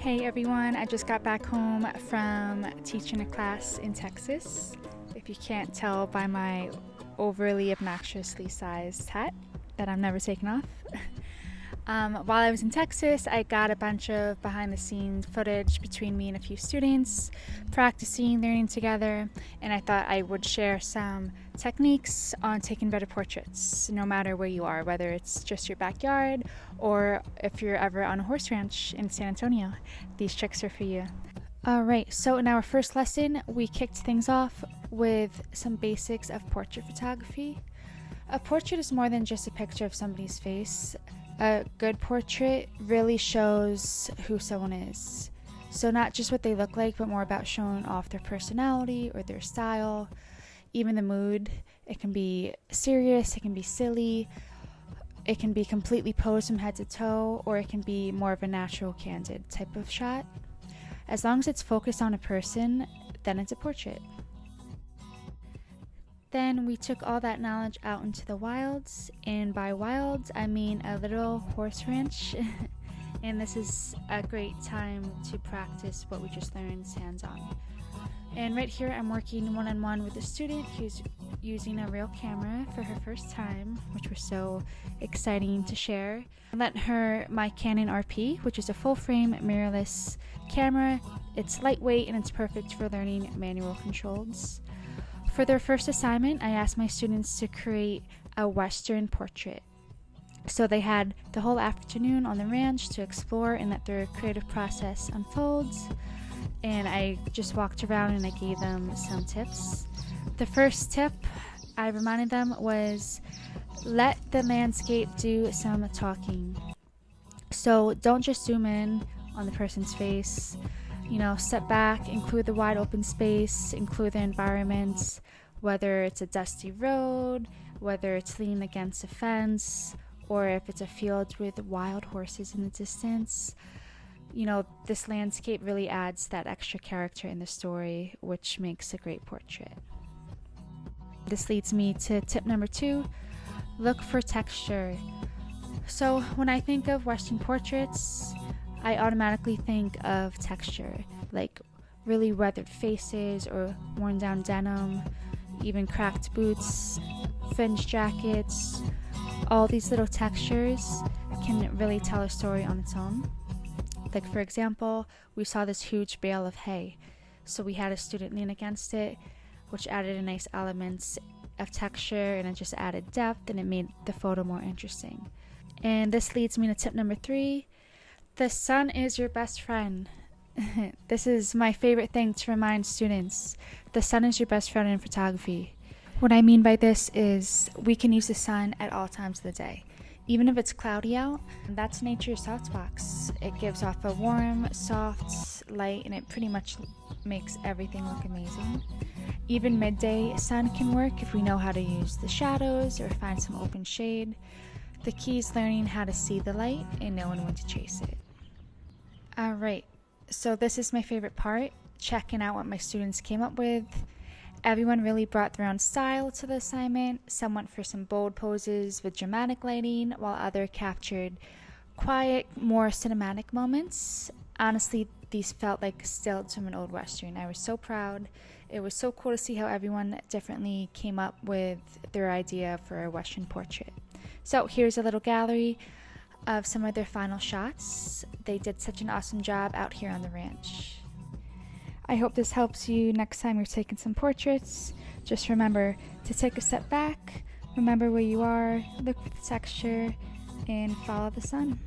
Hey everyone, I just got back home from teaching a class in Texas. If you can't tell by my overly obnoxiously sized hat that I'm never taking off. While I was in Texas, I got a bunch of behind the scenes footage between me and a few students, practicing, learning together, and I thought I would share some techniques on taking better portraits, no matter where you are, whether it's just your backyard or if you're ever on a horse ranch in San Antonio. These tricks are for you. Alright, so in our first lesson, we kicked things off with some basics of portrait photography. A portrait is more than just a picture of somebody's face. A good portrait really shows who someone is. So not just what they look like, but more about showing off their personality or their style, even the mood. It can be serious, it can be silly, it can be completely posed from head to toe, or it can be more of a natural, candid type of shot. As long as it's focused on a person, then it's a portrait. Then we took all that knowledge out into the wilds, and by wilds I mean a literal horse ranch. And this is a great time to practice what we just learned hands-on. And right here I'm working one-on-one with a student who's using a real camera for her first time, which was so exciting to share. I lent her my Canon RP, which is a full-frame mirrorless camera. It's lightweight and it's perfect for learning manual controls. For their first assignment, I asked my students to create a Western portrait. So they had the whole afternoon on the ranch to explore and let their creative process unfolds. And I just walked around and I gave them some tips. The first tip I reminded them was let the landscape do some talking. So don't just zoom in on the person's face. Step back, include the wide open space, include the environment, whether it's a dusty road, whether it's leaning against a fence, or if it's a field with wild horses in the distance. This landscape really adds that extra character in the story, which makes a great portrait. This leads me to tip number 2, look for texture. So when I think of Western portraits, I automatically think of texture, like really weathered faces or worn down denim, even cracked boots, fringed jackets. All these little textures can really tell a story on its own. Like for example, we saw this huge bale of hay, so we had a student lean against it, which added a nice element of texture, and it just added depth and it made the photo more interesting. And this leads me to tip number 3. The sun is your best friend. This is my favorite thing to remind students. The sun is your best friend in photography. What I mean by this is we can use the sun at all times of the day. Even if it's cloudy out, that's nature's softbox. It gives off a warm, soft light, and it pretty much makes everything look amazing. Even midday sun can work if we know how to use the shadows or find some open shade. The key is learning how to see the light and knowing when to chase it. Alright, so this is my favorite part, checking out what my students came up with. Everyone really brought their own style to the assignment. Some went for some bold poses with dramatic lighting, while others captured quiet, more cinematic moments. Honestly, these felt like stills from an old Western. I was so proud. It was so cool to see how everyone differently came up with their idea for a Western portrait. So here's a little gallery of some of their final shots. They did such an awesome job out here on the ranch. I hope this helps you next time you're taking some portraits. Just remember to take a step back, remember where you are, look for the texture, and follow the sun.